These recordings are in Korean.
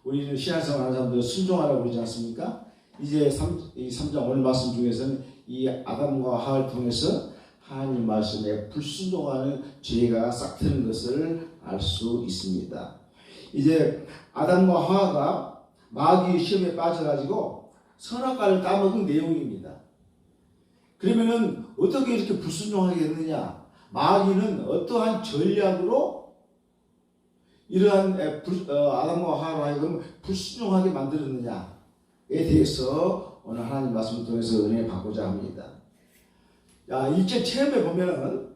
우리는 신앙생활 하는 사람들 순종하라고 그러지 않습니까? 이제 3장 오늘 말씀 중에서는 이 아담과 하와를 통해서 하나님 말씀에 불순종하는 죄가 싹트는 것을 알 수 있습니다. 이제 아담과 하와가 마귀의 시험에 빠져가지고 선악과를 따먹은 내용입니다. 그러면은 어떻게 이렇게 불순종하게 됐느냐? 마귀는 어떠한 전략으로 이러한 아담과 하와로 하여금 불순종하게 만들었느냐에 대해서 오늘 하나님 말씀을 통해서 은혜 받고자 합니다. 야, 1절 처음에 보면은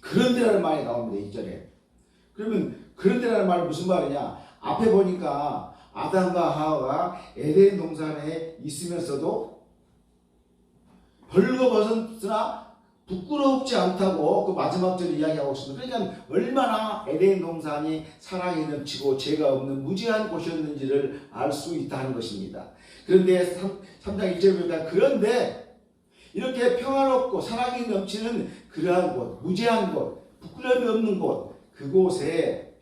그런데라는 말이 나옵니다. 2절에. 그러면 그런데라는 말은 무슨 말이냐? 앞에 보니까 아담과 하와가 에덴 동산에 있으면서도 벌거벗었으나 부끄럽지 않다고 그 마지막 절에 이야기하고 있습니다. 그러니까 얼마나 에덴 동산이 사랑이 넘치고 죄가 없는 무지한 곳이었는지를 알 수 있다는 것입니다. 그런데 3장 1절에 보니까 그런데 이렇게 평화롭고 사랑이 넘치는 그러한 곳, 무죄한 곳, 부끄러움이 없는 곳, 그곳에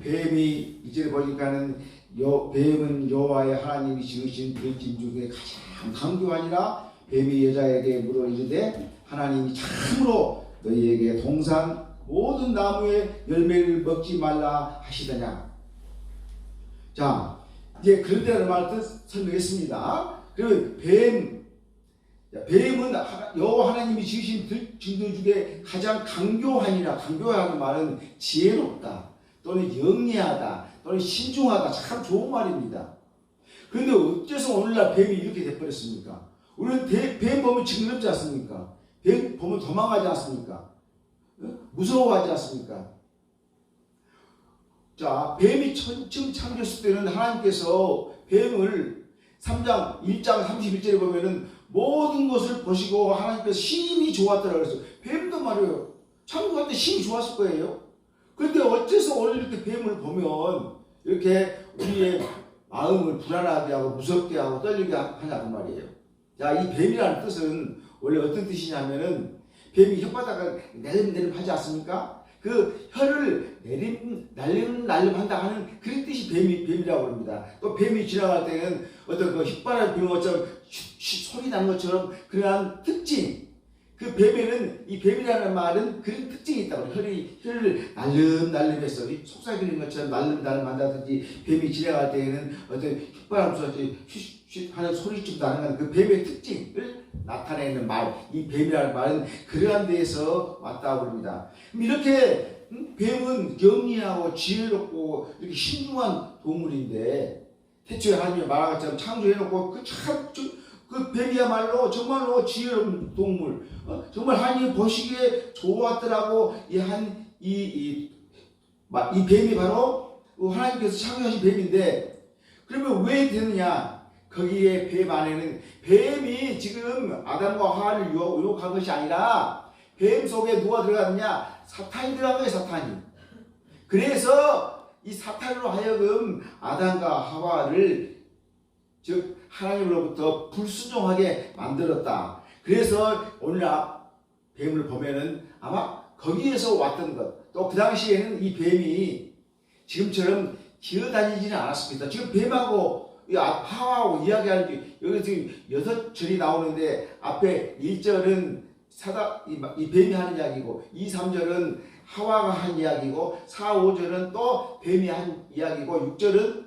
뱀이 이제 보니까는 뱀은 여호와의 하나님이 지으신 들짐 중에 가장 강교하니라. 뱀이 여자에게 물어 이르되 하나님이 참으로 너희에게 동산 모든 나무의 열매를 먹지 말라 하시더냐. 자, 이제 그런데라는 말을 설명했습니다. 그러면 뱀은 여호와 하나님이 지으신 들짐 중에 가장 강교하니라. 강교하는 말은 지혜롭다 또는 영리하다 또는 신중하다. 참 좋은 말입니다. 그런데 어째서 오늘날 뱀이 이렇게 돼버렸습니까? 우리는 뱀 보면 징그럽지 않습니까? 뱀 보면 도망가지 않습니까? 무서워하지 않습니까? 자, 뱀이 처음 창조했을 때는 하나님께서 뱀을 3장 1장 31절에 보면은 모든 것을 보시고 하나님께서 힘이 좋았더라 그랬어요. 뱀도 말이에요. 창조할 때 힘이 좋았을 거예요. 그런데 어째서 오늘 이렇게 뱀을 보면 이렇게 우리의 마음을 불안하게 하고 무섭게 하고 떨리게 하냐고 말이에요. 자, 이 뱀이라는 뜻은 원래 어떤 뜻이냐면은 뱀이 혓바닥을 내름내름 하지 않습니까? 그 혀를 날름 한다 하는 그런 뜻이 뱀이라고 합니다. 또 뱀이 지나갈 때는 어떤 그 혓바닥을 부는 것처럼 소리 나는 것처럼 그러한 특징, 그 뱀에는 이 뱀이라는 말은 그런 특징이 있다고. 혀를 날름날름해서 속삭이는 것처럼 날름날름 한다든지 뱀이 지나갈 때에는 어떤 혓바람 소리 쉿쉿 하는 소리쯤 나는 그 뱀의 특징을 나타내는 말, 이 뱀이라는 말은 그러한 데에서 왔다고 합니다. 이렇게 뱀은 영리하고 지혜롭고 이렇게 신중한 동물인데 태초에 하나님이 말한 것처럼 창조해놓고 그 뱀이야말로 정말로 지혜로운 동물, 정말 하나님 보시기에 좋았더라고. 이 뱀이 바로 하나님께서 창조하신 뱀인데, 그러면 왜 되느냐? 거기에 뱀 안에는 뱀이 지금 아담과 하와를 유혹한 것이 아니라 뱀 속에 누가 들어갔느냐? 사탄이 들어간 거예요. 사탄이. 그래서 이 사탄으로 하여금 아담과 하와를 즉 하나님으로부터 불순종하게 만들었다. 그래서 오늘 뱀을 보면은 아마 거기에서 왔던 것, 또 그 당시에는 이 뱀이 지금처럼 기어다니지는 않았습니다. 지금 뱀하고 하와하고 이야기하는 게 여기 지금 6절이 나오는데 앞에 1절은 이 뱀이 하는 이야기고 2, 3절은 하와가 한 이야기고 4, 5절은 또 뱀이 한 이야기고 6절은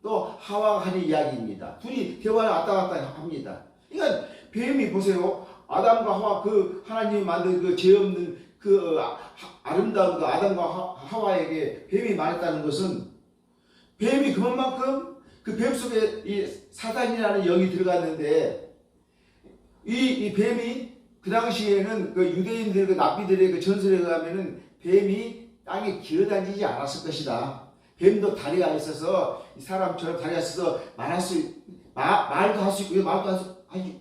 또 하와가 하는 이야기입니다. 둘이 대화를 왔다 갔다 합니다. 그러니까 뱀이 보세요. 아담과 하와 그 하나님이 만든 그 죄 없는 그 아름다운 그 아담과 하와에게 뱀이 말했다는 것은 뱀이 그만큼 그 뱀 속에 이 사단이라는 영이 들어갔는데 이 뱀이 그 당시에는 그 유대인들 그 납비들의 그 전설에 의하면은 뱀이 땅에 기어다니지 않았을 것이다. 뱀도 다리가 있어서 사람처럼 다리가 있어서 말도 할 수 있고 말도 할 수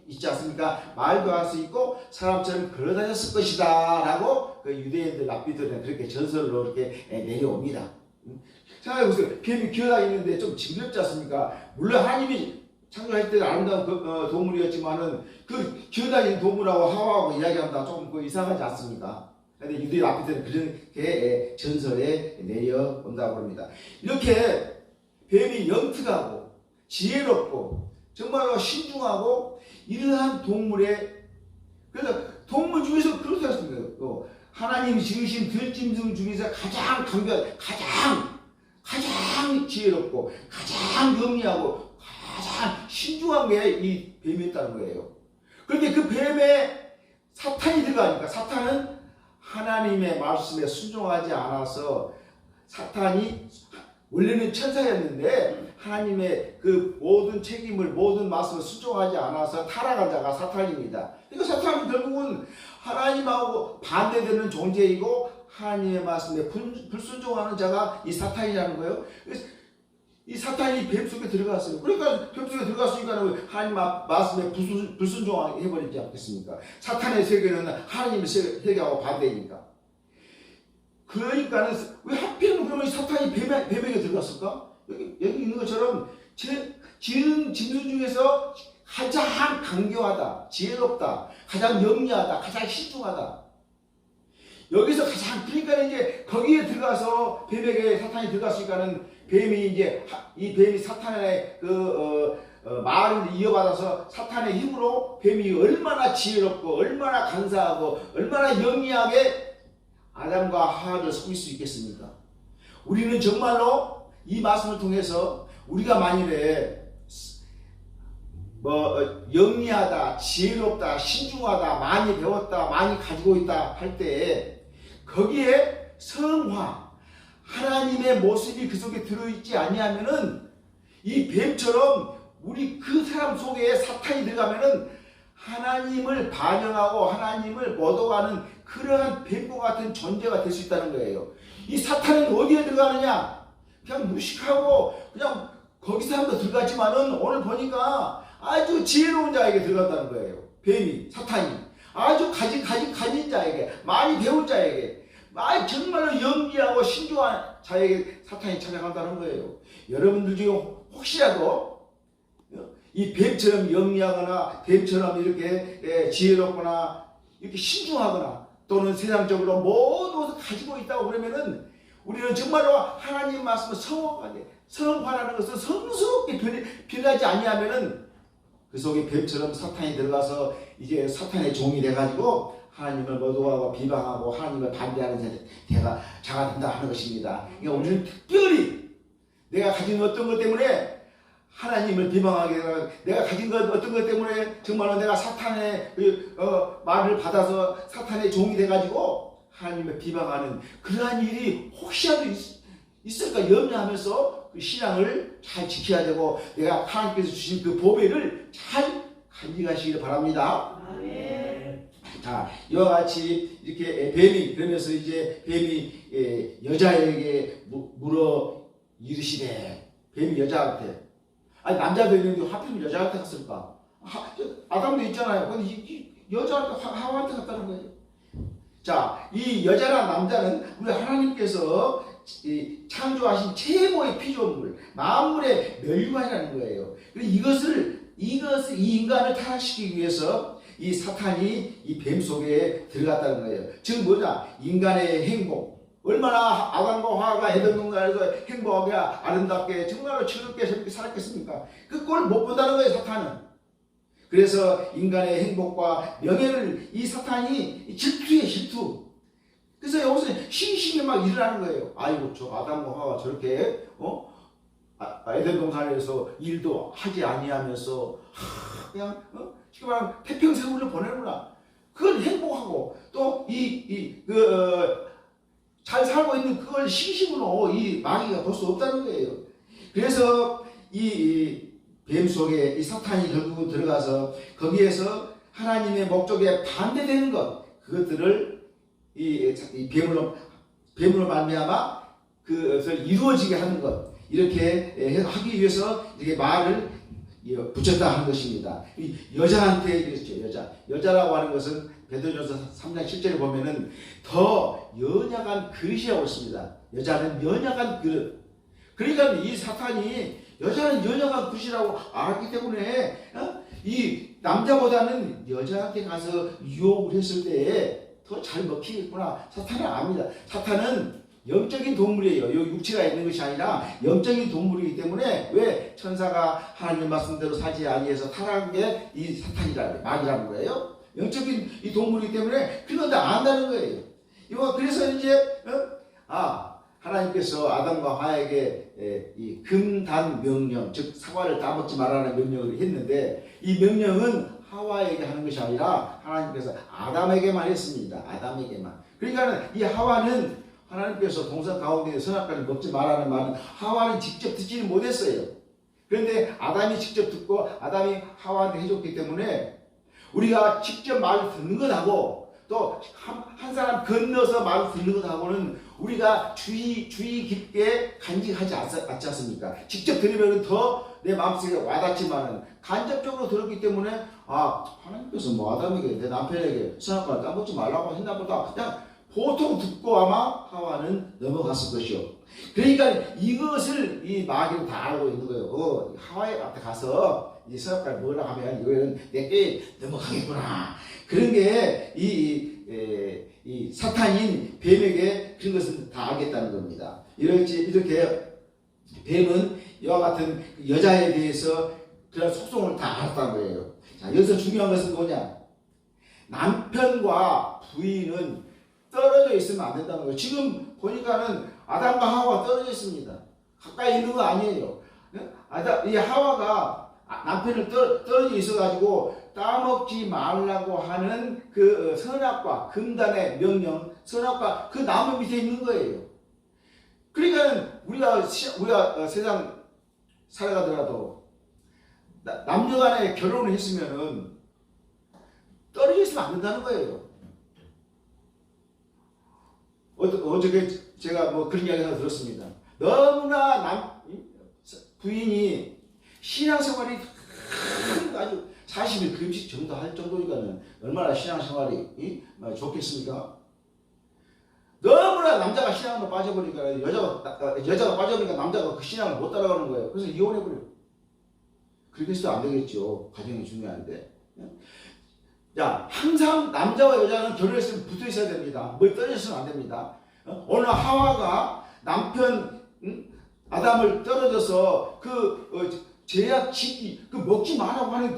있지 않습니까? 말도 할 수 있고 사람처럼 걸어다녔을 것이다 라고 그 유대인들 납비들은 그렇게 전설로 이렇게 내려옵니다. 생각해보세요. 뱀이 기어다니는데 좀 징그럽지 않습니까? 물론 하나님이 창조할 때 아름다운 그 동물이었지만은 그 기어다니는 동물하고 하와하고 이야기한다 조금 그 이상하지 않습니까? 그런데 유대인 납비들은 그렇게 전설에 내려온다고 합니다. 이렇게 뱀이 영특하고 지혜롭고 정말로 신중하고 이러한 동물의, 그래서 동물 중에서 그렇게 하셨습니다. 하나님이 지으신 들짐승 중에서 가장 가장 지혜롭고 가장 영리하고 가장 신중한 게 이 뱀이었다는 거예요. 그런데 그 뱀에 사탄이 들어가니까, 사탄은 하나님의 말씀에 순종하지 않아서, 사탄이 원래는 천사였는데 하나님의 그 모든 책임을, 모든 말씀을 순종하지 않아서 타락한 자가 사탄입니다. 그러니까 사탄은 결국은 하나님하고 반대되는 존재이고 하나님의 말씀에 불순종하는 자가 이 사탄이라는 거예요. 이 사탄이 뱀 속에 들어갔어요. 그러니까 뱀 속에 들어갔으니까 하나님 말씀에 불순종해버리지 않겠습니까? 사탄의 세계는 하나님의 세계하고 반대니까. 그러니까는 왜 하필이면 그러면 사탄이 뱀에게 들어갔을까? 여기 있는 것처럼 지은 짐승 중에서 가장 강교하다, 지혜롭다, 가장 영리하다, 가장 신중하다. 여기서 가장, 그러니까 이제 거기에 들어가서 뱀에게 사탄이 들어갔으니까는 뱀이 이제 이 뱀이 사탄의 말을 이어받아서 사탄의 힘으로 뱀이 얼마나 지혜롭고 얼마나 간사하고 얼마나 영리하게 아담과 하와를 속일 수 있겠습니까? 우리는 정말로 이 말씀을 통해서 우리가 만일에 영리하다, 지혜롭다, 신중하다, 많이 배웠다, 많이 가지고 있다 할 때에 거기에 성화, 하나님의 모습이 그 속에 들어있지 아니하면은 이 뱀처럼 우리 그 사람 속에 사탄이 들어가면은 하나님을 반영하고 하나님을 얻어가는 그러한 뱀과 같은 존재가 될 수 있다는 거예요. 이 사탄은 어디에 들어가느냐? 그냥 무식하고 그냥 거기서 한번 들어갔지만은 오늘 보니까 아주 지혜로운 자에게 들어간다는 거예요. 뱀이, 사탄이. 아주 가진 자에게, 많이 배운 자에게, 정말로 영리하고 신중한 자에게 사탄이 찾아간다는 거예요. 여러분들 중에 혹시라도 이 뱀처럼 영리하거나 뱀처럼 이렇게 지혜롭거나 이렇게 신중하거나 또는 세상적으로 모든 것을 가지고 있다고 그러면은 우리는 정말로 하나님 말씀을 성화라는 것은 성스럽게 변하지 아니하면은 그 속에 뱀처럼 사탄이 들어가서 이제 사탄의 종이 돼가지고 하나님을 거두하고 비방하고 하나님을 반대하는 자가 된다 하는 것입니다. 그러니까 우리는 특별히 내가 가진 어떤 것 때문에 하나님을 비방하게 되고 내가 가진 어떤 것 때문에 정말로 내가 사탄의 말을 받아서 사탄의 종이 돼가지고 하나님을 비방하는 그러한 일이 혹시라도 있을까 염려하면서 그 신앙을 잘 지켜야 되고 내가 하나님께서 주신 그 보배를 잘 간직하시기를 바랍니다. 아멘. 자, 이와 같이 이렇게 뱀이 그러면서 이제 뱀이 여자에게 물어 이르시되, 뱀이 여자한테, 아니 남자도 있는데 하필 여자한테 갔을까? 아담도 있잖아요. 근데 여자한테 하와한테 갔다는 거예요. 자, 이 여자나 남자는 우리 하나님께서 창조하신 최고의 피조물, 만물의 멸류관이라는 거예요. 이 인간을 타락시키기 위해서 이 사탄이 이 뱀 속에 들어갔다는 거예요. 즉 뭐냐? 인간의 행복. 얼마나 아담과 하와가 에덴 동산에서 행복하게 아름답게 정말로 즐겁게 살았겠습니까? 그 꼴을 못 본다는 거예요, 사탄은. 그래서 인간의 행복과 명예를 이 사탄이 질투. 그래서 여기서 싱싱히 막 일어나는 거예요. 아이고, 저 아담과 하와가 저렇게 에덴 동산에서 일도 하지 아니하면서 그냥 지금 태평생활을 보내는구나. 그걸 행복하고 또 잘 살고 있는 그걸 신심으로 이 마귀가 볼 수 없다는 거예요. 그래서 이 뱀 속에 이 사탄이 결국은 들어가서 거기에서 하나님의 목적에 반대되는 것, 그것들을 이 뱀으로 말미암아 그것을 이루어지게 하는 것, 이렇게 하기 위해서 이렇게 말을 붙였다 하는 것입니다. 여자한테 그랬죠. 여자라고 하는 것은 베드로전서 3장 10절에 보면은 더 연약한 그릇이라고 했습니다. 여자는 연약한 그릇. 그러니까 이 사탄이 여자는 연약한 그릇이라고 알았기 때문에 이 남자보다는 여자한테 가서 유혹을 했을 때에 더 잘 먹히겠구나. 사탄은 압니다. 사탄은 영적인 동물이에요. 이 육체가 있는 것이 아니라 영적인 동물이기 때문에 왜 천사가 하나님 말씀대로 사지 아니해서 타락한 게 이 사탄이라는 마귀라는 거예요. 영적인 이 동물이기 때문에 그건 다 안다는 거예요. 이거 그래서 이제 하나님께서 아담과 하와에게 이 금단 명령, 즉 사과를 따먹지 말라는 명령을 했는데 이 명령은 하와에게 하는 것이 아니라 하나님께서 아담에게만 했습니다. 아담에게만. 그러니까 이 하와는 하나님께서 동산 가운데 선악과를 먹지 말라는 말은 하와는 직접 듣지는 못했어요. 그런데 아담이 직접 듣고 아담이 하와한테 해줬기 때문에 우리가 직접 말을 듣는 것하고 또 한 사람 건너서 말을 듣는 것하고는 우리가 주의 깊게 간직하지 않지 않습니까? 직접 들으면 더 내 마음속에 와닿지만은 간접적으로 들었기 때문에 하나님께서 뭐 아담에게 내 남편에게 선악과를 따먹지 말라고 했나 보다 그냥 보통 듣고 아마 하와는 넘어갔을 것이요. 그러니까 이것을 이 마귀는 다 알고 있는 거예요. 하와의 앞에 가서 이 선악과를 먹으라고 하면 이거는 내게 넘어가겠구나. 그런 게 이 사탄인 뱀에게 그런 것은 다 알겠다는 겁니다. 이렇게 뱀은 이와 같은 여자에 대해서 그런 속성을 다 알았다는 거예요. 자, 여기서 중요한 것은 뭐냐? 남편과 부인은 떨어져 있으면 안 된다는 거예요. 지금 보니까는 아담과 하와가 떨어져 있습니다. 가까이 있는 거 아니에요. 이 하와가 남편을 떨어져 있어가지고 따먹지 말라고 하는 그 선악과 금단의 명령, 선악과 그 나무 밑에 있는 거예요. 그러니까 우리가 세상 살아가더라도 남녀간에 결혼을 했으면은 떨어져 있으면 안 된다는 거예요. 어저께 제가 뭐 그런 이야기 하나 들었습니다. 너무나 부인이 신앙생활이 아주 40일 금식 정도 할 정도니까는 얼마나 신앙생활이 좋겠습니까? 너무나 남자가 신앙으로 빠져버리니까 여자가 빠져버리니까 남자가 그 신앙을 못 따라가는 거예요. 그래서 이혼해버려요. 그렇게 해서 안 되겠죠. 가정이 중요한데. 자, 항상 남자와 여자는 결혼했으면 붙어 있어야 됩니다. 뭐 떨어졌으면 안 됩니다. 어느 하와가 남편 아담을 떨어져서 제약 지기 먹지 말라고 하는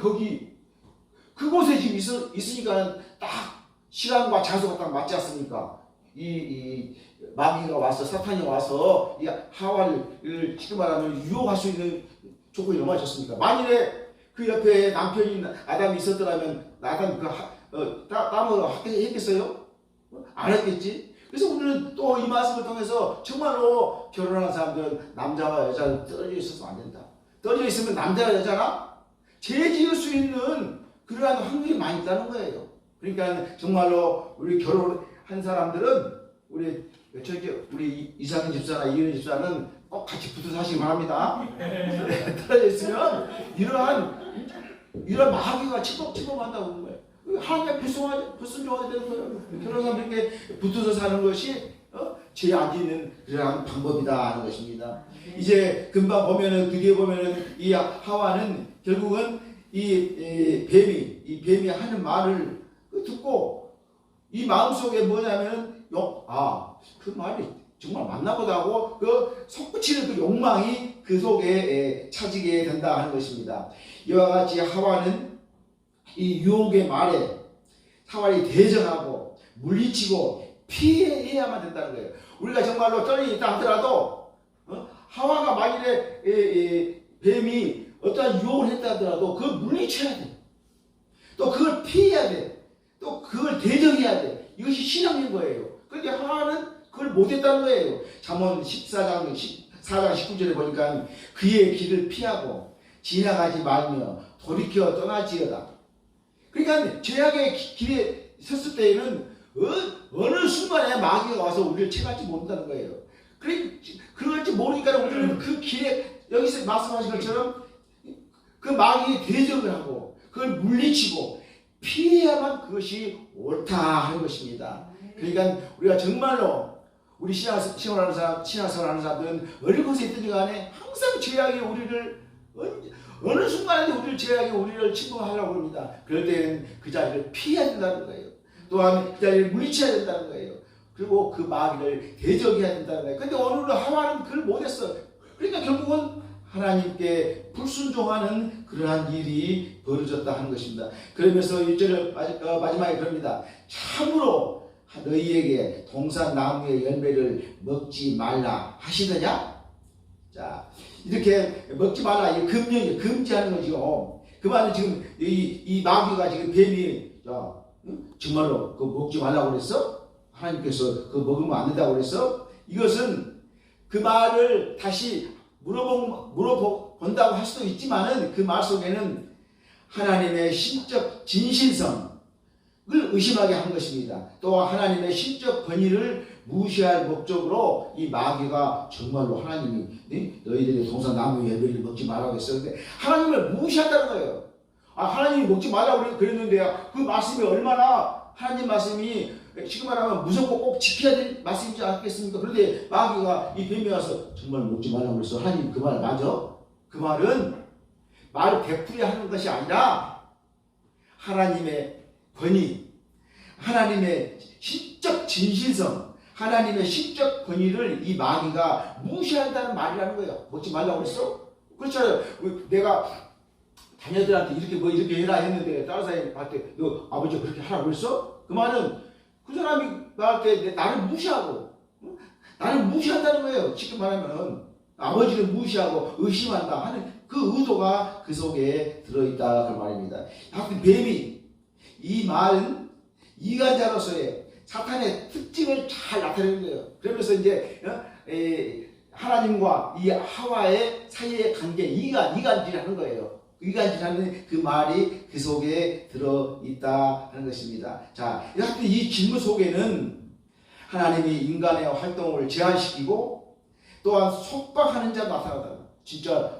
그곳에 지금 있으니까 딱 시간과 장소가 딱 맞지 않습니까? 이 마귀가 와서 사탄이 와서 이 하와를 지금 말하면 유혹할 수 있는 조건이 얼마나 좋습니까? 만일에 그 옆에 남편인 아담이 있었더라면 아담 땀을 했겠어요? 안 했겠지? 그래서 우리는 또 이 말씀을 통해서 정말로 결혼한 사람들은 남자와 여자는 떨어져 있어서는 안 된다. 떨어져 있으면 남자와 여자나 죄 지을 수 있는 그러한 확률이 많이 있다는 거예요. 그러니까 정말로 우리 결혼한 사람들은 우리 이상현 집사나 이은희 집사는 꼭 같이 붙어 사시기 바랍니다. 떨어져 있으면 이런 마귀가 침범한다고 하는 거예요. 하나님의 불순종하게 되는 거예요. 결혼한 사람들에게 붙어서 사는 것이 죄 안 짓는 그러한 방법이다 하는 것입니다. 이제 금방 보면은 그 뒤에 보면은 이 하와는 결국은 이 뱀이 하는 말을 듣고 이 마음속에 뭐냐면은 그 말이 정말 맞나 보다 하고 그 솟구치는 그 욕망이 그 속에 차지게 된다 하는 것입니다. 이와 같이 하와는 이 유혹의 말에 하와를 대적하고 물리치고 피해야만 된다는 거예요. 우리가 정말로 떨어져 있다 하더라도 하와가 만일에 뱀이 어떠한 유혹을 했다 하더라도 그걸 물리쳐야 돼. 또 그걸 피해야 돼. 또 그걸 대적해야 돼. 이것이 신앙인 거예요. 그런데 하와는 그걸 못했다는 거예요. 잠언 4장 19절에 보니까 그의 길을 피하고 지나가지 말며 돌이켜 떠나지어다. 그러니까 죄악의 길에 섰을 때에는 어느 순간에 마귀가 와서 우리를 채갈지 모른다는 거예요. 그럴지 모르니까 우리는 그 길에 여기서 말씀하신 것처럼 그 마귀의 대적을 하고 그걸 물리치고 피해야만 그것이 옳다 하는 것입니다. 그러니까 우리가 정말로 우리 신앙생활하는 사람들은 어느 곳에 있든지 간에 항상 죄악이 우리를 어느 순간에 죄악이 우리를 침범하려고 합니다. 그럴 때는 그 자리를 피해야 된다는 거예요. 또한 그 자리를 물리쳐야 된다는 거예요. 그리고 그 마귀를 대적해야 된다는 거예요. 근데 오늘은 하와는 그걸 못했어. 그러니까 결국은 하나님께 불순종하는 그러한 일이 벌어졌다 하는 것입니다. 그러면서 1절을 마지막에 그럽니다. 참으로 너희에게 동산나무의 열매를 먹지 말라 하시더냐? 자, 이렇게 먹지 말라, 이 금령이 금지하는 거죠. 그 말은 지금 이 마귀가 지금 뱀이 정말로 그거 먹지 말라고 그랬어? 하나님께서 그거 먹으면 안 된다고 그랬어? 이것은 그 말을 다시 물어본다고 할 수도 있지만은 그 말 속에는 하나님의 신적 진실성을 의심하게 한 것입니다. 또 하나님의 신적 권위를 무시할 목적으로 이 마귀가 정말로 하나님이 너희들이 동산나무 열매를 먹지 말라고 했었는데 하나님을 무시한다는 거예요. 하나님이 먹지 말라고 그랬는데 그 말씀이 얼마나 하나님 말씀이 지금 말하면 무섭고 꼭 지켜야 될 말씀이지 않겠습니까? 그런데 마귀가 이 뱀이 와서 정말 먹지 말라고 그랬어. 하나님 그 말 맞아? 그 말은 말 되풀이 하는 것이 아니라 하나님의 권위, 하나님의 신적 진실성, 하나님의 신적 권위를 이 마귀가 무시한다는 말이라는 거예요. 먹지 말라고 그랬어? 그렇잖아요. 내가 자녀들한테 이렇게 해라 했는데 다른 사람한테 너 아버지가 그렇게 하라고 그랬어? 그 말은 그 사람이 나한테 나를 무시하고 나를 무시한다는 거예요. 쉽게 말하면 아버지를 무시하고 의심한다 하는 그 의도가 그 속에 들어있다 그 말입니다. 하여튼 뱀이 이 말은 이간자로서의 사탄의 특징을 잘 나타내는 거예요. 그러면서 이제 하나님과 이 하와의 사이의 관계 이간질하는 거예요. 이간질하는 그 말이 그 속에 들어있다 하는 것입니다. 자, 하여튼 이 질문 속에는 하나님이 인간의 활동을 제한시키고 또한 속박하는 자 나타나다. 진짜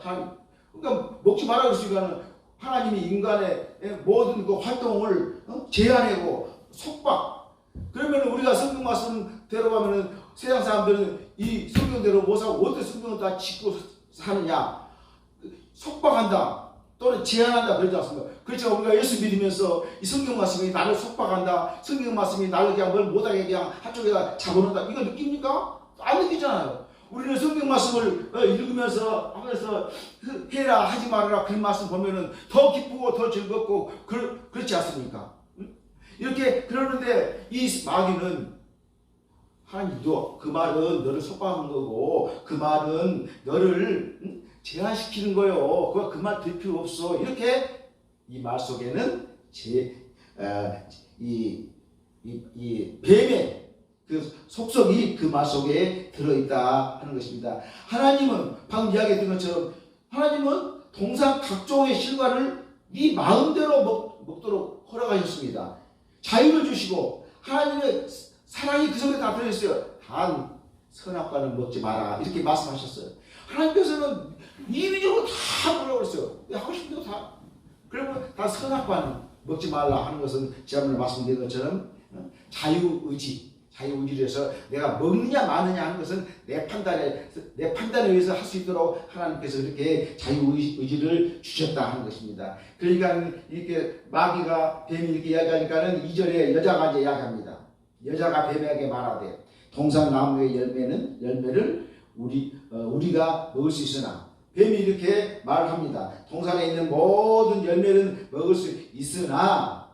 그러니까 먹지 말라고 했으니까 하나님이 인간의 모든 그 활동을 제한하고 속박. 그러면 우리가 성경 말씀대로 가면은 세상 사람들은 이 성경대로 못 사고 어떻게 성경을 다 짓고 사느냐? 속박한다. 또는 제한한다 그러지 않습니까? 그렇죠. 우리가 예수 믿으면서 이 성경 말씀이 나를 속박한다. 성경 말씀이 나를 그냥 뭘 못하게 그냥 한쪽에다 잡아놓는다. 이거 느낍니까? 안 느끼잖아요. 우리는 성경 말씀을 읽으면서 하면서 해라 하지 말아라 그런 말씀 보면은 더 기쁘고 더 즐겁고 그렇지 않습니까? 이렇게 그러는데 이 마귀는 하나님도 그 말은 너를 속박한 거고 그 말은 너를 제한시키는 거요. 그 말 들 필요 없어. 이렇게 이 말 속에는 이 뱀의 그 속성이 그 말 속에 들어있다 하는 것입니다. 하나님은 방금 이야기했던 것처럼 하나님은 동산 각종의 실과를 네 마음대로 먹도록 허락하셨습니다. 자유를 주시고 하나님의 사랑이 그 속에 다 들어있어요. 단 선악과는 먹지 마라 이렇게 말씀하셨어요. 하나님께서는 이미적으로 다 뭐라고 그랬어요. 하고 싶은 대로 다. 그러면 다 선악과는 먹지 말라 하는 것은 지난번에 말씀드린 것처럼 자유의지를 해서 내가 먹느냐 마느냐 하는 것은 내 판단에 의해서 할 수 있도록 하나님께서 이렇게 자유의지를 주셨다 하는 것입니다. 그러니까 이렇게 마귀가 뱀이 이렇게 이야기하니까는 2절에 여자가 이제 이야기합니다. 여자가 뱀에게 말하되 동산나무의 열매를 우리가 먹을 수 있으나 뱀이 이렇게 말을 합니다. 동산에 있는 모든 열매는 먹을 수 있으나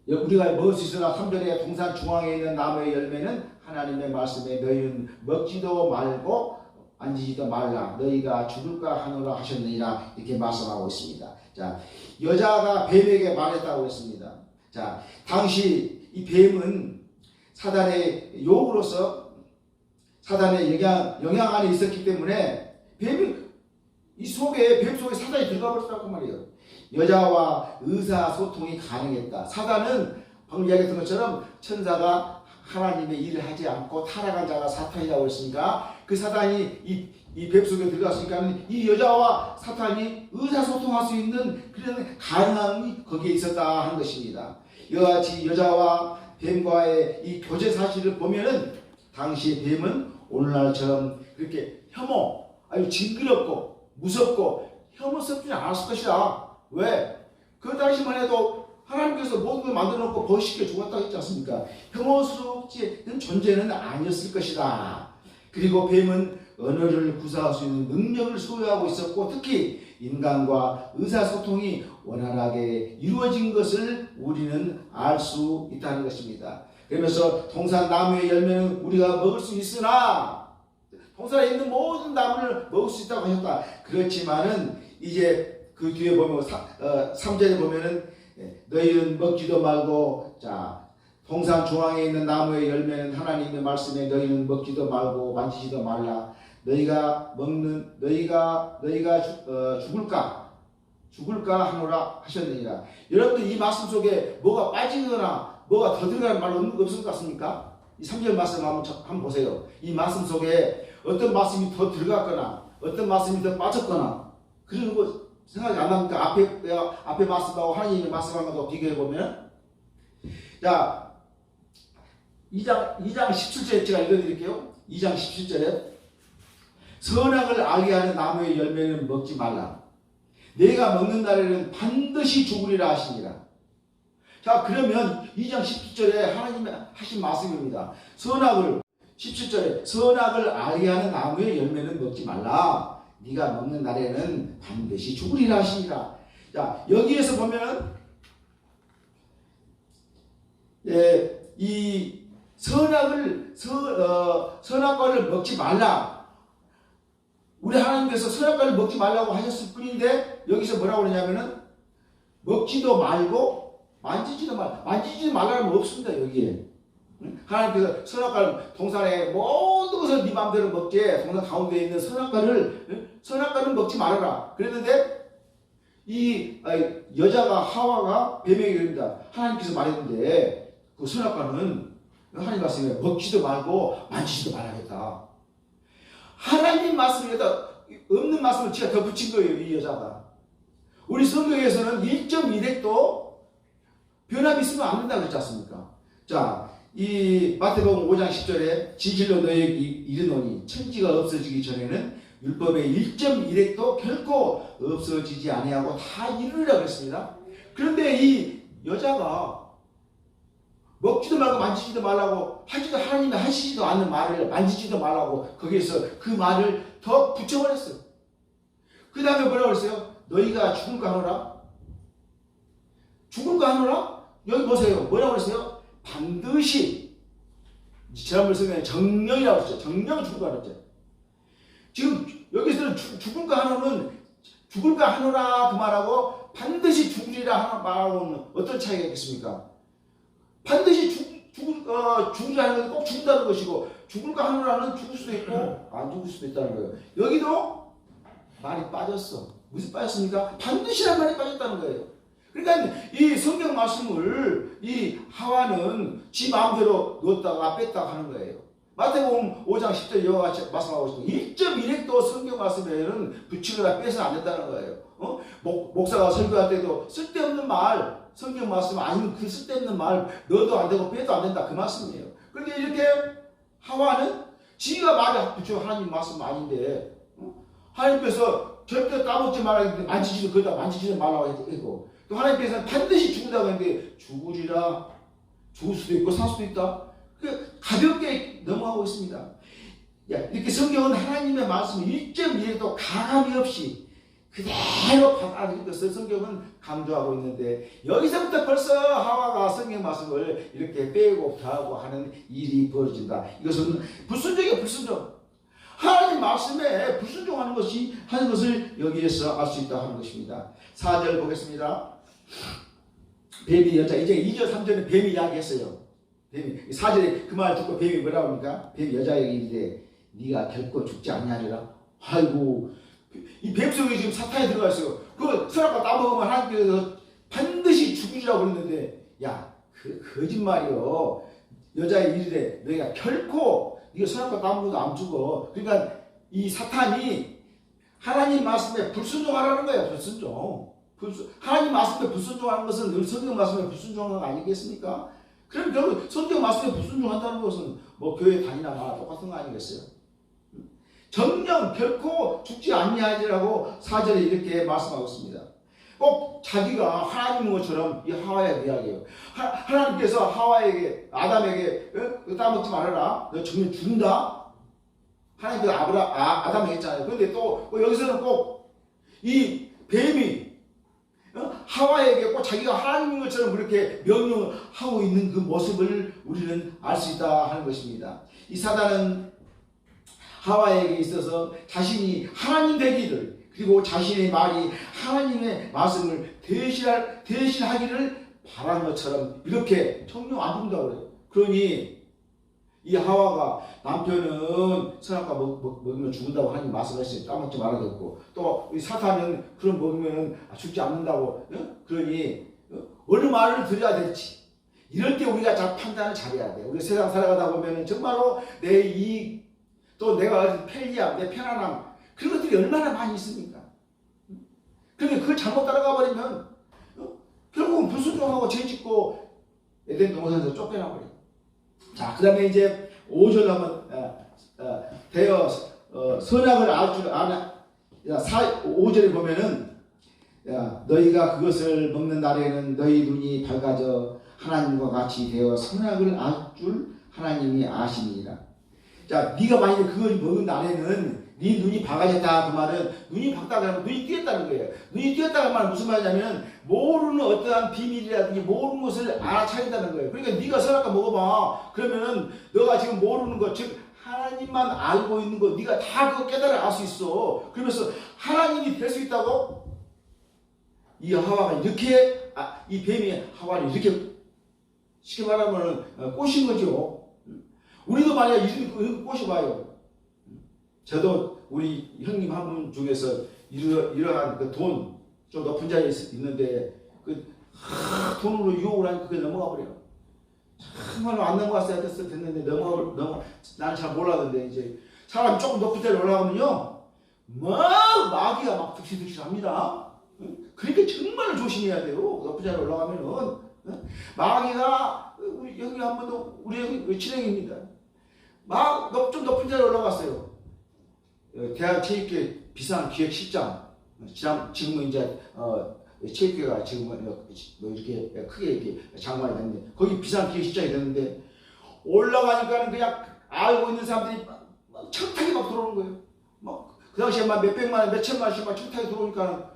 우리가 먹을 수 있으나 3절에 동산 중앙에 있는 나무의 열매는 하나님의 말씀에 너희는 먹지도 말고 만지지도 말라 너희가 죽을까 하노라 하셨느니라 이렇게 말씀하고 있습니다. 자, 여자가 뱀에게 말했다고 했습니다. 자, 당시 이 뱀은 사단의 용으로서 사단의 영향 안에 있었기 때문에 뱀 속에 사단이 들어가 버렸다고 말이에요. 여자와 의사소통이 가능했다. 사단은 방금 이야기했던 것처럼 천사가 하나님의 일을 하지 않고 타락한 자가 사탄이라고 했으니까 그 사단이 이 뱀 속에 들어갔으니까 이 여자와 사탄이 의사소통할 수 있는 그런 가능함이 거기에 있었다 하는 것입니다. 이와 같이 여자와 뱀과의 이 교제 사실을 보면은 당시 뱀은 오늘날처럼 그렇게 아주 징그럽고 무섭고 혐오스럽지 않았을 것이다. 왜? 그 당시만 해도 하나님께서 모든 걸 만들어 놓고 벌시켜 죽었다고 했지 않습니까? 혐오스럽지 않은 존재는 아니었을 것이다. 그리고 뱀은 언어를 구사할 수 있는 능력을 소유하고 있었고 특히 인간과 의사소통이 원활하게 이루어진 것을 우리는 알 수 있다는 것입니다. 그러면서 동산 나무의 열매는 우리가 먹을 수 있으나 동산에 있는 모든 나무를 먹을 수 있다고 하셨다. 그렇지만은 이제 그 뒤에 보면 3절에 보면은 너희는 먹지도 말고 자 동산 중앙에 있는 나무의 열매는 하나님의 말씀에 너희는 먹지도 말고 만지지도 말라. 너희가 죽을까 하노라 하셨느니라. 여러분들 이 말씀 속에 뭐가 빠지거나 뭐가 더 들어갈 말 없을 것 같습니까? 이 3절 말씀 한번 보세요. 이 말씀 속에 어떤 말씀이 더 들어갔거나 어떤 말씀이 더 빠졌거나 그런 거 생각이 안 납니까? 앞에 말씀하고 하나님의 말씀하고 비교해 보면 자 2장 17절에 제가 읽어드릴게요. 2장 17절에 선악을 알게 하는 나무의 열매는 먹지 말라. 내가 먹는 날에는 반드시 죽으리라 하시니라. 자 그러면 2장 17절에 하나님이 하신 말씀입니다. 17절에 선악을 알게 하는 나무의 열매는 먹지 말라. 네가 먹는 날에는 반드시 죽으리라 하시니라. 자 여기에서 보면 이 선악과를 먹지 말라. 우리 하나님께서 선악과를 먹지 말라고 하셨을 뿐인데 여기서 뭐라고 그러냐면은 먹지도 말고 만지지도 말라는 거 없습니다. 여기에 하나님께서 선악과를 동산에 모든 것을 네 마음대로 먹게 동산 가운데 있는 선악과는 먹지 말아라 그랬는데 이 여자가 하와가 뱀에게 이릅니다. 하나님께서 말했는데 그 선악과는 하나님 말씀에 먹지도 말고 만지지도 말아야겠다. 하나님 말씀에다 없는 말씀을 제가 덧붙인 거예요. 이 여자가. 우리 성경에서는 1.1핵도 변함이 있으면 안 된다고 그랬지 않습니까? 자, 이 마태복음 5장 10절에 진실로 너희에게 이르노니 천지가 없어지기 전에는 율법의 1.1핵도 결코 없어지지 아니하고 다 이루리라 그랬습니다. 그런데 이 여자가 먹지도 말고 만지지도 말라고 하나님이 하시지도 않는 말을 만지지도 말라고 거기에서 그 말을 더 붙여버렸어요. 그 다음에 뭐라고 그랬어요? 너희가 죽을까 하노라? 죽을까 하노라? 여기 보세요. 뭐라고 그랬어요? 반드시 지난번 성경에 정령이라고 했죠. 정령 죽을까 그랬죠. 지금 여기서는 죽을까 하노라 그 말하고 반드시 죽으리라 하는 말하고는 어떤 차이가 있겠습니까? 반드시 죽으라는 건 꼭 죽는다는 것이고 죽을까 하노라는 죽을 수도 있고 안 죽을 수도 있다는 거예요. 여기도 말이 빠졌어. 무슨 빠졌습니까? 반드시란 말이 빠졌다는 거예요. 그러니까 이 성경 말씀을 이 하와는 지 마음대로 넣었다가 뺐다가 하는 거예요. 마태복음 5장 10절 이와 같이 말씀하고 있습니다. 1.1핵도 성경 말씀에는 붙이거나 빼서는 안 된다는 거예요. 목사가 설교할 때도 쓸데없는 말 성경 말씀 아니면 그 쓸데없는 말 넣어도 안 되고 빼도 안 된다 그 말씀이에요. 그런데 이렇게 하와는 지가 말이 붙여 하나님 말씀 아닌데 하나님께서 절대 까먹지 말라 했는데 만지지도 거기다 만지지도 말라고 했고 또 하나님께서는 반드시 죽는다고 했는데 죽으리라 죽을 수도 있고 살 수도 있다. 가볍게 넘어가고 있습니다. 이렇게 성경은 하나님의 말씀을 1.1도 가감이 없이 그대로 받아들인 것을 성경은 강조하고 있는데 여기서부터 벌써 하와가 성경 말씀을 이렇게 빼고 더하고 하는 일이 벌어진다. 이것은 불순종이에요. 불순종. 하나님 말씀에 불순종하는 것을 여기에서 알 수 있다 하는 것입니다. 4절 보겠습니다. 뱀이 여자 이제 2절 3절은 뱀이 이야기했어요. 뱀이 4절에 그 말 듣고 뱀이 뭐라고 합니까? 뱀이 여자에게 이르되 네가 결코 죽지 아니하리라. 아이고 이 뱀 속에 지금 사탄이 들어가 있어요. 그 선악과 따먹으면 하나님께서 반드시 죽이라고 그랬는데 그 거짓말이요. 여자의 이르되 너희가 결코 네가 선악과 따먹어도 안 죽어. 그러니까 이 사탄이 하나님 말씀에 불순종하라는 거예요. 불순종. 하나님 말씀에 불순종하는 것은 늘 성경 말씀에 불순종하는 거 아니겠습니까? 그럼 결국 성경 말씀에 불순종한다는 것은 뭐 교회 다니나 마나 똑같은 거 아니겠어요? 정령 결코 죽지 아니하리라고 4절에 이렇게 말씀하고 있습니다. 꼭 자기가 하나님인 것처럼 이 하와에게 이야기해요. 하나님께서 하와에게 아담에게 따먹지 말아라. 너 정말 죽는다. 하나님께서 아담에게 했잖아요. 그런데 또 여기서는 꼭 이 뱀이 하와에게 꼭 자기가 하나님인 것처럼 그렇게 명령을 하고 있는 그 모습을 우리는 알 수 있다 하는 것입니다. 이 사단은 하와에게 있어서 자신이 하나님 되기를, 그리고 자신의 말이 하나님의 말씀을 대신하기를 바라는 것처럼 이렇게 정령 안 죽는다고 그래요. 그러니 이 하와가 남편은 선악과 먹으면 죽는다고 하나님 말씀하셨어요. 따먹지 말아야겠고, 또 이 사탄은 그런 먹으면 죽지 않는다고. 그러니 어느 말을 들어야 될지, 이럴 때 우리가 잘 판단을 잘해야 돼요. 우리 세상 살아가다 보면 정말로 내 이익, 또 내가 얻은 편리함, 내 편안함, 그런 것들이 얼마나 많이 있습니까? 그런데 그걸 잘못 따라가 버리면 결국은 불순종하고 죄짓고 에덴 동산에서 쫓겨나버려요. 자, 그 다음에 이제 5절 한번 되어 선악을 알 줄 아나. 5절에 보면은 너희가 그것을 먹는 날에는 너희 눈이 밝아져 하나님과 같이 되어 선악을 알 줄 하나님이 아시니라. 자, 네가 만약에 그걸 먹은 날에는 네 눈이 밝아졌다. 그 말은 눈이 밝다고 하면 눈이 띄었다는 거예요. 눈이 띄었다는 말은 무슨 말이냐면 모르는 어떠한 비밀이라든지 모르는 것을 알아차린다는 거예요. 그러니까 네가 선악과 먹어봐. 그러면은 너가 지금 모르는 것, 즉 하나님만 알고 있는 것, 네가 다 그거 깨달아 알 수 있어. 그러면서 하나님이 될 수 있다고 이 하와가 이렇게 이 뱀이 하와를 이렇게 쉽게 말하면 꼬신 거죠. 우리도 만약 이런 꼬셔봐요. 저도 우리 형님 한 분 중에서 이러한 그 돈 좀 높은 자리에 있는데 그 돈으로 유혹을 하니까 그게 넘어가 버려요. 정말로 안 넘어갔어야 됐는데 나는 잘 몰랐는데 이제 사람이 조금 높은 자리에 올라가면요 마귀가 막 득실득실합니다. 그러니까 정말 조심해야 돼요. 높은 자리에 올라가면은 마귀가 우리 형님 한 번도 우리 형님 친형입니다. 좀 높은 자리에 올라갔어요. 대학 체육회 비상 기획 실장. 지금은 이제 체육회가 지금은 이렇게 크게 이렇게 장관이 됐는데 거기 비상 기획 실장이 됐는데 올라가니까는 그냥 알고 있는 사람들이 막 청탁이 막 들어오는 거예요. 막 그 당시에 막 몇백만 원, 몇천만 원씩 막 청탁이 들어오니까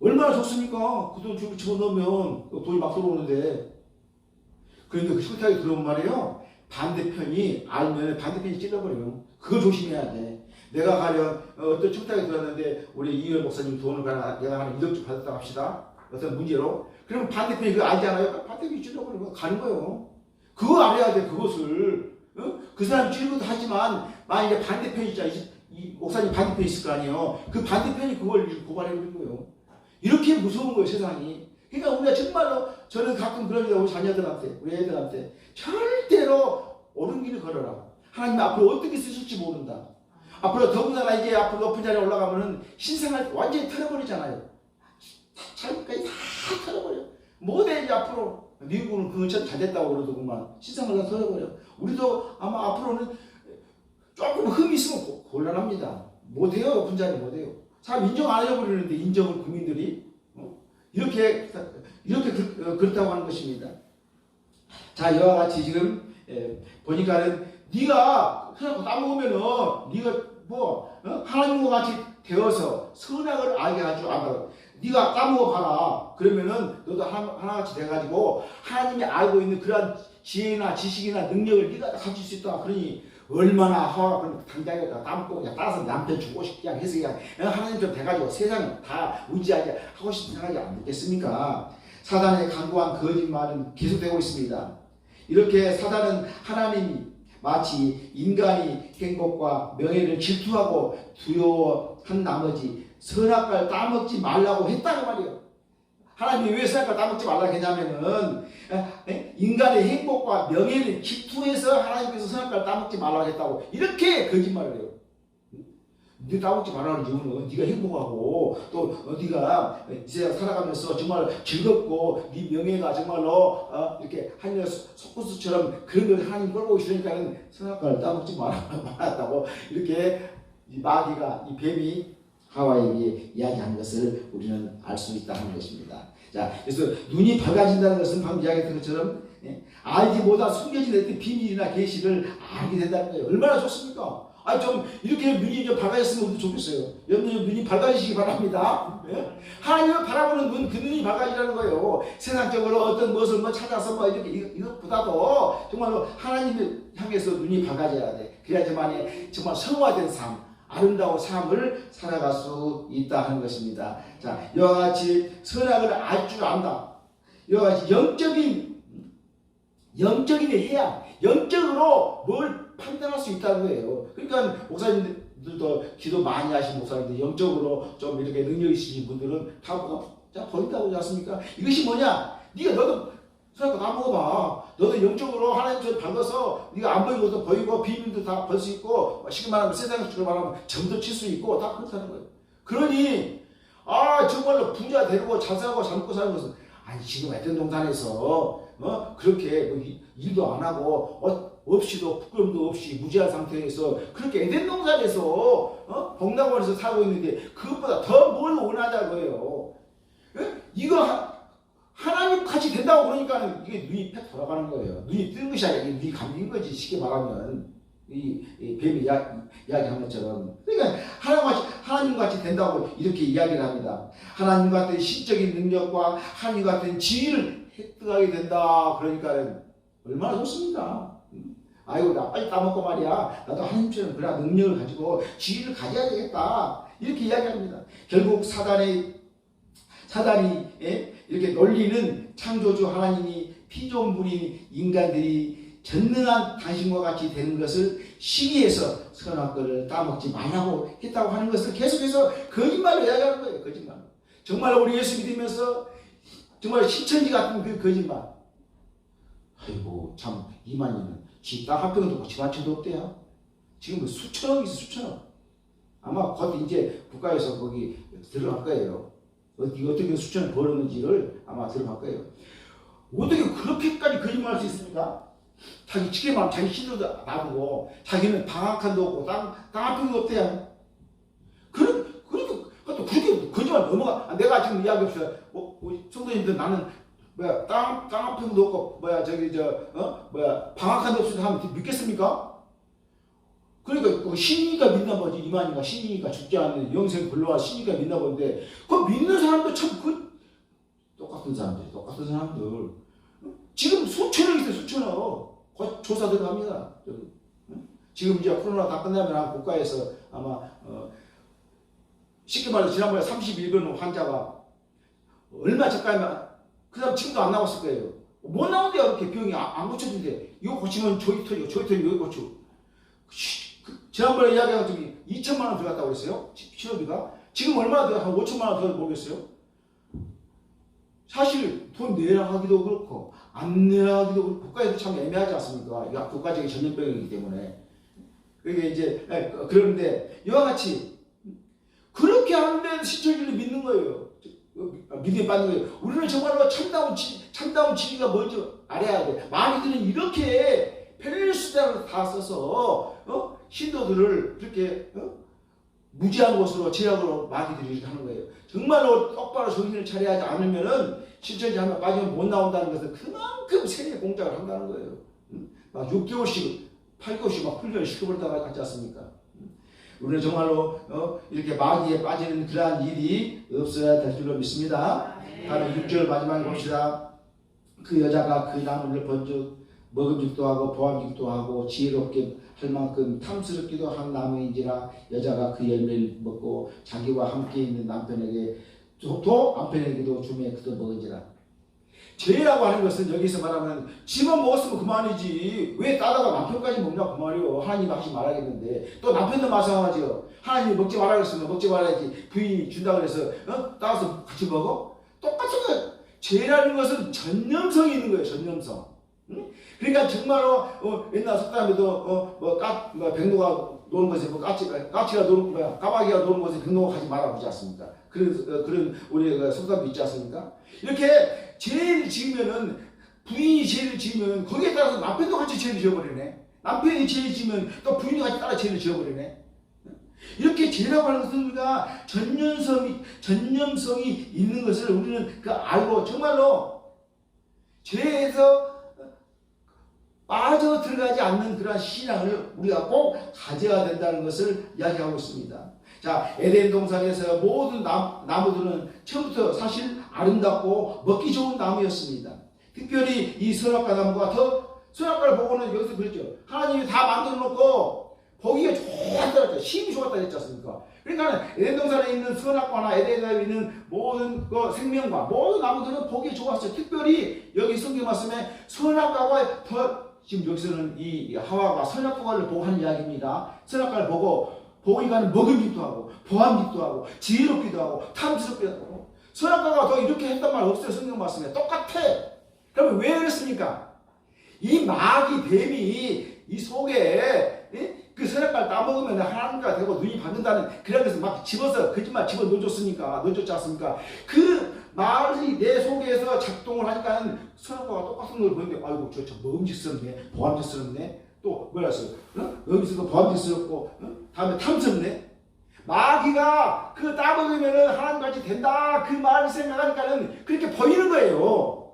얼마나 좋습니까? 그 돈 집어넣으면 돈이 막 들어오는데. 그런데 그 청탁이 들어온 말이에요. 반대편이 알면 반대편이 찔러버려요. 그거 조심해야 돼. 내가 가령 어떤 청탁이 들었는데 우리 이효 목사님 돈을 내가 한 1억 좀 받았다고 합시다. 어떤 문제로. 그러면 반대편이 그거 알잖아요. 반대편이 찔러버리고 가는 거예요. 그거 알아야 돼. 그것을. 그 사람 찔리기도 하지만 만약에 반대편이 있잖아. 이 목사님 반대편이 있을 거 아니에요. 그 반대편이 그걸 고발해버린 거예요. 이렇게 무서운 거예요. 세상이. 그러니까 우리가 정말로 저는 가끔 그런 우리 자녀들한테 우리 애들한테 절대로 옳은 길을 걸어라. 하나님 앞으로 어떻게 쓰실지 모른다. 앞으로 더군다나 이제 앞으로 높은 자리에 올라가면은 신상을 완전히 털어버리잖아요. 자기까지 다 털어버려. 뭐대 이제 앞으로 미국은 그거 다 됐다고 그러더구만. 신상을 다 털어버려. 우리도 아마 앞으로는 조금 흠이 있으면 곤란합니다. 못해요. 높은 자리 못해요. 사람 인정 안 해버리는데 인정을 국민들이 이렇게 그렇다고 하는 것입니다. 자, 이와 같이 지금 보니까는 네가 선악과 따먹으면은 네가 하나님과 같이 되어서 선악을 알게 하죠. 네가 따먹어 봐라. 그러면은 너도 하나같이 돼가지고 하나님이 알고 있는 그러한 지혜나 지식이나 능력을 네가 다 가질 수 있다. 그러니 얼마나 하와가 당장에 따먹고 그냥 따라서 남편 주고 싶게 그냥 해서 그냥 하나님 좀 돼가지고 세상 다 의지하게 하고 싶은 생각이 안 들겠습니까? 사단의 강고한 거짓말은 계속되고 있습니다. 이렇게 사단은 하나님이 마치 인간이 행복과 명예를 질투하고 두려워한 나머지 선악과를 따먹지 말라고 했다는 말이에요. 하나님이 왜 선악과를 따먹지 말라고 했냐면은 인간의 행복과 명예를 질투해서 하나님께서 선악과를 따먹지 말라고 했다고 이렇게 거짓말을 해요. 네가 따먹지 말라는 이유는 네가 행복하고 또 네가 이 세상 살아가면서 정말 즐겁고 네 명예가 정말로 이렇게 하늘 속구수처럼 그런 걸 하나님 끌고 있으니까는 선악과를 따먹지 말았다고 이렇게 이 마귀가 이 뱀이 하와에게 이야기한 것을 우리는 알 수 있다 하는 것입니다. 자, 그래서 눈이 밝아진다는 것은 방금 이야기했던 것처럼 알지 못한 숨겨진 어떤 비밀이나 계시를 알게 된다는 거예요. 얼마나 좋습니까? 좀 이렇게 눈이 좀 밝아졌으면 우리도 좋겠어요. 여러분 눈이 밝아지시기 바랍니다. 하나님을 바라보는 눈, 그 눈이 밝아지라는 거예요. 세상적으로 어떤 것을 찾아서 이렇게 이것보다도 정말로 하나님을 향해서 눈이 밝아져야 돼. 그래야지만 정말 성화된 삶, 아름다운 삶을 살아갈 수 있다 하는 것입니다. 자, 이와 같이 선악을 알 줄 안다. 이와 같이 영적인 해야 영적으로 뭘 판단할 수 있다는 거예요. 그러니까 목사님들도 기도 많이 하신 목사님들, 영적으로 좀 이렇게 능력 있으신 분들은 다 보인다고 하지 않습니까? 이것이 뭐냐? 너도 선악과 다 먹어봐. 너도 영적으로 하나님처럼 밝아서 네가 안 보이는 것도 보이고 비밀도 다 볼 수 있고, 쉽게 말하면 세상적으로 말하면 점도 칠 수 있고 다 그렇다는 거예요. 그러니 정말로 부자 되고 잘 살고 잘 먹고 사는 것은 지금 에덴 동산에서 그렇게 일도 안 하고 없이도 부끄럼도 없이 무지한 상태에서 그렇게 에덴 동산에서 복락원에서 살고 있는데 그것보다 더 뭘 원하자고요. 이거 하나님 같이 된다고 그러니까 이게 눈이 팩 돌아가는 거예요. 눈이 뜨는 것이 아니라 눈이 감긴 거지. 쉽게 말하면 이 뱀이 이야기한 것처럼. 그러니까 하나님 같이 된다고 이렇게 이야기를 합니다. 하나님 같은 신적인 능력과 하나님 같은 지위를 획득하게 된다. 그러니까 얼마나 좋습니까? 나 빨리 따먹고 말이야. 나도 하나님처럼 그런 능력을 가지고 지위를 가져야 되겠다. 이렇게 이야기합니다. 결국 사단이 이렇게 놀리는 창조주 하나님이 피조물인 인간들이 전능한 당신과 같이 되는 것을 시기해서 선악과를 따먹지 말라고 했다고 하는 것을 계속해서 거짓말로 이야기하는 거예요. 거짓말. 정말 우리 예수 믿으면서 정말 신천지 같은 그 거짓말. 참 이만희는 지 땅 한 평도 없고 집 한 채도 없대요. 지금 수천억 있어, 수천억. 아마 곧 이제 국가에서 거기 들어갈 거예요. 어떻게 수천을 벌었는지를 아마 들어갈 거예요. 어떻게 그렇게까지 거짓말할 수 있습니까? 자기 지게만 자기 신도 놔두고 자기는 방 한 칸도 없고 땅 한 평도 없대요. 그렇게 거짓말 넘어가. 내가 지금 이야기 없어요. 우리 성도님들 나는 땅 한 평도 없고 방 한 칸도 없으면 하면 믿겠습니까? 그러니까 신이니까 믿나 보지. 이만희가 신이니까 죽지 않는 영생 불로와 신이니까 믿나 본데 그 믿는 사람도 참 똑같은 사람들 지금 수천억 있어요. 수천억. 곧 조사 들어갑니다. 지금 이제 코로나 다 끝나면 국가에서 아마 쉽게 말해서 지난번에 31번 환자가 얼마 전까지만 그 사람 지금도 안 나왔을 거예요. 못 나온대요. 이렇게 병이 안 고쳐진대. 이거 고치면 저기 터지고 여기 고쳐. 지난번에 이야기한 적이 2천만 원 들어갔다고 그랬어요. 치료비가. 지금 얼마나 들어가? 한 5천만 원 더 모르겠어요. 사실 돈 내라 하기도 그렇고 안 내라 하기도 그렇고 국가에서 참 애매하지 않습니까? 이게 국가적인 전염병이기 때문에. 그게 이제 그런데 이와 같이 그렇게 하는데 신천지를 믿는 거예요. 믿음에 빠는 거예요. 우리는 정말로 참다운 진리가 뭔지 알아야 돼. 많이들은 이렇게 펠리수단을 다 써서 신도들을 그렇게 무지한 것으로 제약으로 마귀들이 이렇게 하는 거예요. 정말로 똑바로 정신을 차려야 하지 않으면은 신천지 하면 빠지면 못 나온다는 것은 그만큼 세뇌 공작을 한다는 거예요. 막 6개월씩 8개월씩 막 훈련을 시켜버리다가 같지 않습니까? 우리는 정말로 이렇게 마귀에 빠지는 그러한 일이 없어야 될 줄로 믿습니다. 다음 6절 마지막에 봅시다. 그 여자가 그 나무를 번쩍 먹음직도 하고 보암직도 하고 지혜롭게 할 만큼 탐스럽기도 한 나무인지라 여자가 그 열매를 먹고 자기와 함께 있는 남편에게 또 남편에게도 주매 그도 먹은지라. 죄라고 하는 것은 여기서 말하면 지만 먹었으면 그만이지 왜 따다가 남편까지 먹냐 그 말이요. 하나님 하지 말아야겠는데 또 남편도 마찬가지요. 하나님이 먹지 말라 그랬으면 먹지 말아야지. 부인이 준다고 해서 따가서 같이 먹어? 똑같은 거예요. 죄라는 것은 전념성이 있는 거예요. 전념성. 응? 그러니까 정말로 옛날 속담에도 백로가 노는 것에 까치가 노는 거야. 까마귀가 노는 것에 백로가 가지 말아 보지 않습니까? 그런 우리가 속담도 있지 않습니까? 이렇게 죄를 지으면은 부인이 죄를 지으면 거기에 따라서 남편도 같이 죄를 지어버리네. 남편이 죄를 지으면 또 부인이 같이 따라 죄를 지어버리네. 이렇게 죄라고 하는 것은 우리가 전념성이 있는 것을 우리는 알고 정말로 죄에서 빠져 들어가지 않는 그러한 신앙을 우리가 꼭 가져야 된다는 것을 이야기하고 있습니다. 자, 에덴 동산에서 모든 나무들은 처음부터 사실 아름답고 먹기 좋은 나무였습니다. 특별히 이 선악과 나무가 선악과를 보고는 여기서 그랬죠. 하나님이 다 만들어 놓고 보기가 좋았다 했죠. 힘이 좋았다 했지 않습니까? 그러니까 에덴 동산에 있는 선악과나 에덴에 있는 모든 그 생명과 모든 나무들은 보기에 좋았어요. 특별히 여기 성경 말씀에 선악과가 지금 여기서는 이 하와가 선악과를 보고 하는 이야기입니다. 선악과를 보니까 먹음직도 하고 보암직도 하고 지혜롭기도 하고 탐스럽기도 하고 선악과가 더 이렇게 했단 말 없어요. 성경 말씀에 똑같아. 그러면 왜 그랬습니까? 이 마귀 뱀이 이 속에 그 선악과를 따먹으면 하나님과 되고 눈이 받는다는 그래서 막 집어서 거짓말 집어 넣어줬지 않습니까? 그 말이 내 속에서 작동을 하니까 선악과가 똑같은 걸 보는데 아이고 저 먹음직스럽네 보암직스럽네 또 뭐라 했어요? 여기서도 보암직스럽고 다음에 탐스럽네. 마귀가 그 따먹으면 하나님같이 된다 그 말을 생각하니까는 그렇게 보이는 거예요.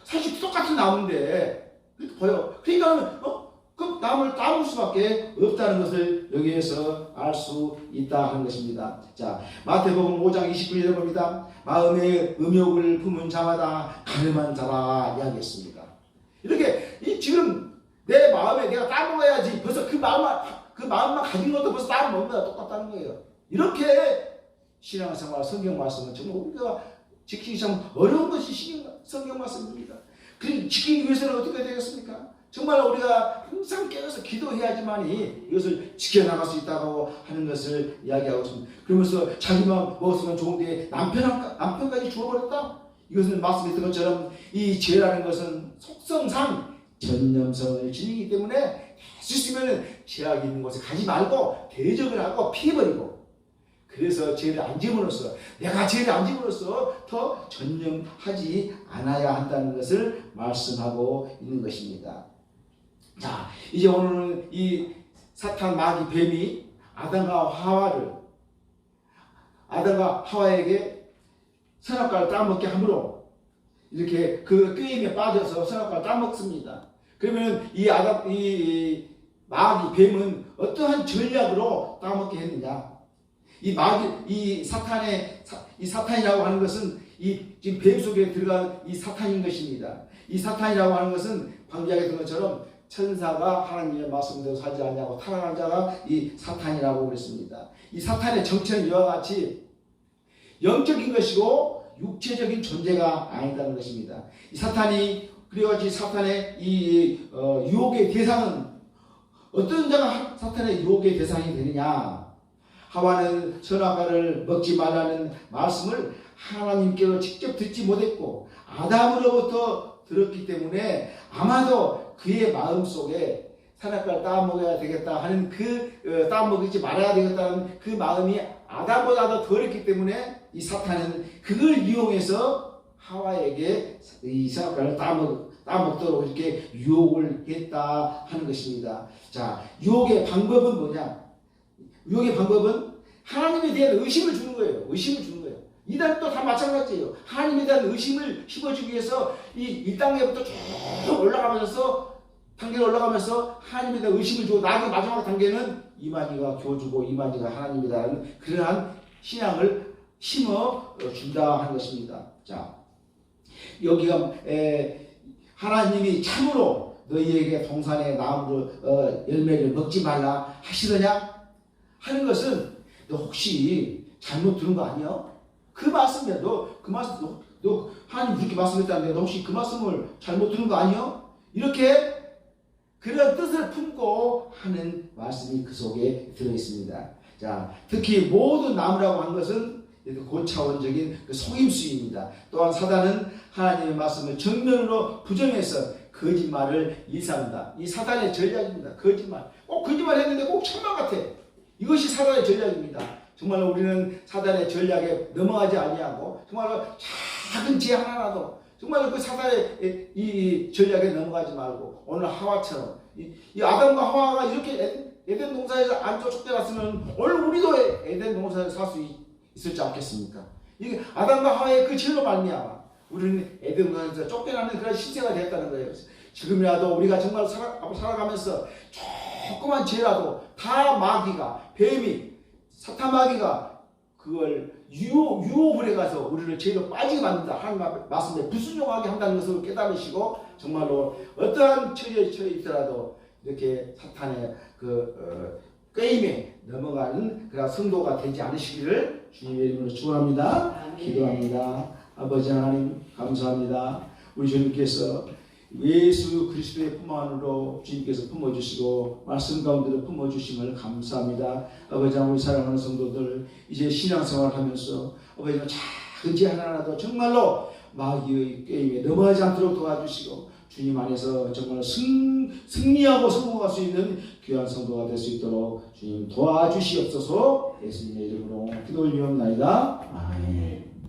사실 똑같은 나무인데 그렇게 보여. 그러니까 그 나무를 따먹을 수밖에 없다는 것을 여기에서 알 수 있다 하는 것입니다. 자, 마태복음 5장 29절에 봅니다. 마음에 음욕을 품은 자마다 가늠한 자라 이야기했습니다. 이렇게 지금 내 마음에 내가 따먹어야지 벌써 그 마음만 가진 것도 벌써 따먹는 거야 똑같다는 거예요. 이렇게 신앙생활 성경 말씀은 정말 우리가 지키기 참 어려운 것이 성경 말씀입니다. 그리고 지키기 위해서는 어떻게 되겠습니까? 정말 우리가 항상 깨어서 기도해야지만이 이것을 지켜나갈 수 있다고 하는 것을 이야기하고 있습니다. 그러면서 자기만 먹었으면 좋은데 남편까지 죽어버렸다? 이것은 말씀에 있던 것처럼 이 죄라는 것은 속성상 전념성을 지니기 때문에 수 있으면 죄악이 있는 곳에 가지 말고 대적을 하고 피해버리고 그래서 죄를 안 지음으로써 내가 죄를 안 지음으로써 더 전념하지 않아야 한다는 것을 말씀하고 있는 것입니다. 자, 이제 오늘은 이 사탄 마귀 뱀이 아담과 하와에게 선악과를 따먹게 함으로 이렇게 그 꾀임에 빠져서 선악과를 따먹습니다. 그러면 이 마귀 뱀은 어떠한 전략으로 따먹게 했느냐? 이 사탄이라고 하는 것은 지금 뱀 속에 들어간 이 사탄인 것입니다. 이 사탄이라고 하는 것은 방금 이야기했던 것처럼 천사가 하나님의 말씀대로 살지 않냐고 타락한 자가 이 사탄이라고 그랬습니다. 이 사탄의 정체는 이와 같이 영적인 것이고 육체적인 존재가 아니다는 것입니다. 이 사탄이 그래가지고 사탄의 유혹의 대상은 어떤 자가 사탄의 유혹의 대상이 되느냐? 하와는 선악과를 먹지 말라는 말씀을 하나님께서 직접 듣지 못했고 아담으로부터 들었기 때문에 아마도 그의 마음속에 선악과를 따먹어야 되겠다 하는 따먹지 말아야 되겠다는 그 마음이 아담보다 더 덜했기 때문에 이 사탄은 그걸 이용해서 하와에게 이 선악과를 따먹도록 이렇게 유혹을 했다 하는 것입니다. 자, 유혹의 방법은 뭐냐? 유혹의 방법은 하나님에 대한 의심을 주는 거예요. 의심을 주는 거예요. 이단 또 다 마찬가지예요. 하나님에 대한 의심을 심어주기 위해서 이 단계부터 쭉 올라가면서 단계를 올라가면서 하나님에 대한 의심을 주고 나중에 마지막 단계는 이만희가 교주고 이만희가 하나님이라는 그러한 신앙을 심어 준다 하는 것입니다. 자, 여기가 하나님이 참으로 너희에게 동산의 나무로 열매를 먹지 말라 하시더냐 하는 것은 너 혹시 잘못 들은 거 아니야? 그 말씀이야. 너 하나님 그렇게 말씀했다는데 너 혹시 그 말씀을 잘못 들은 거 아니야? 이렇게 그런 뜻을 품고 하는 말씀이 그 속에 들어있습니다. 자, 특히 모든 나무라고 하는 것은 고차원적인 속임수입니다. 또한 사단은 하나님의 말씀을 정면으로 부정해서 거짓말을 일삼는다. 이 사단의 전략입니다. 거짓말. 꼭 거짓말 했는데 꼭 천만 같아. 이것이 사단의 전략입니다. 정말로 우리는 사단의 전략에 넘어가지 아니하고 정말로 작은 죄 하나라도 정말로 그 사단의 이 전략에 넘어가지 말고 오늘 하와처럼 이 아담과 하와가 이렇게 에덴 동산에서 안 쫓겨났으면 오늘 우리도 에덴 동산에서 살 수 있을지 않겠습니까? 이게 아담과 하와의 그 죄로 말미암아 우리는 에덴 동산에서 쫓겨나는 그런 신세가 되었다는 거예요. 지금이라도 우리가 정말 살아가면서 조그만 죄라도 다 마귀가, 뱀이, 사탄 마귀가 그걸 유혹을 해가서 우리를 죄로 빠지게 만든다. 하나님 말씀에 불순종하게 한다는 것을 깨달으시고 정말로 어떠한 처지에 처해 있더라도 이렇게 사탄의 게임에 넘어가는 그런 성도가 되지 않으시기를 주님의 이름으로 축원합니다. 기도합니다. 아버지 하나님 감사합니다. 우리 주님께서 예수 그리스도의 품 안으로 주님께서 품어주시고 말씀 가운데로 품어주심을 감사합니다. 아버지 우리 사랑하는 성도들 이제 신앙생활을 하면서 아버지 작은 죄 하나라도 정말로 마귀의 게임에 넘어가지 않도록 도와주시고 주님 안에서 정말 승리하고 성공할 수 있는 귀한 성도가 될 수 있도록 주님 도와주시옵소서. 예수님의 이름으로 기도 올리옵나이다. 아멘.